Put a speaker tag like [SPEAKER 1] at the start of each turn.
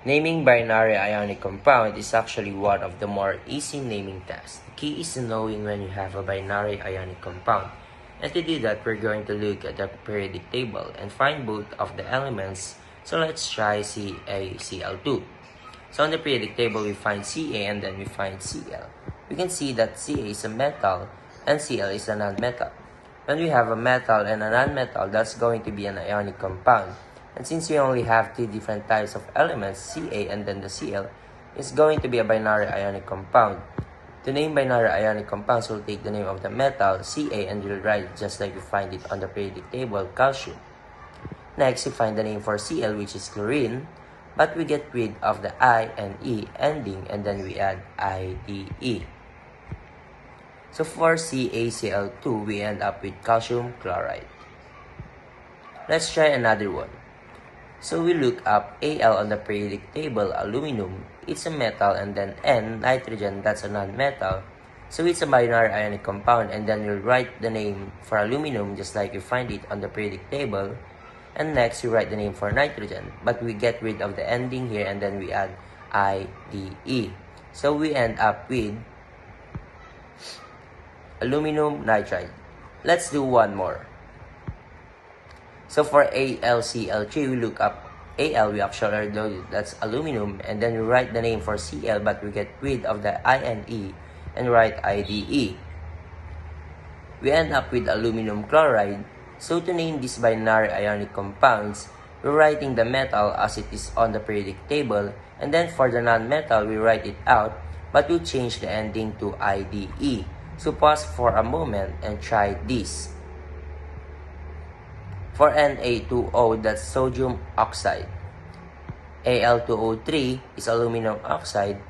[SPEAKER 1] Naming binary ionic compound is actually one of the more easy naming tasks. The key is knowing when you have a binary ionic compound. And to do that, we're going to look at the periodic table and find both of the elements. So let's try CaCl2. So on the periodic table, we find Ca and then we find Cl. We can see that Ca is a metal and Cl is a non-metal. When we have a metal and a non-metal, that's going to be an ionic compound. And since we only have two different types of elements, Ca and then the Cl, it's going to be a binary ionic compound. To name binary ionic compounds, we'll take the name of the metal, Ca, and we'll write it just like we find it on the periodic table, calcium. Next, we find the name for Cl, which is chlorine, but we get rid of the I and E ending, and then we add IDE. So for CaCl2, we end up with calcium chloride. Let's try another one. So we look up Al on the periodic table, aluminum, it's a metal, and then N, nitrogen, that's a non-metal. So it's a binary ionic compound, and then we'll write the name for aluminum just like you find it on the periodic table. And next, we write the name for nitrogen, but we get rid of the ending here, and then we add IDE. So we end up with aluminum nitride. Let's do one more. So for AlCl3, we look up Al, we actually already know that's aluminum, and then we write the name for Cl, but we get rid of the I and E and write IDE. We end up with aluminum chloride. So to name these binary ionic compounds, we're writing the metal as it is on the periodic table, and then for the non-metal, we write it out, but we change the ending to IDE. So pause for a moment and try this. For Na2O, that's sodium oxide. Al2O3 is aluminum oxide,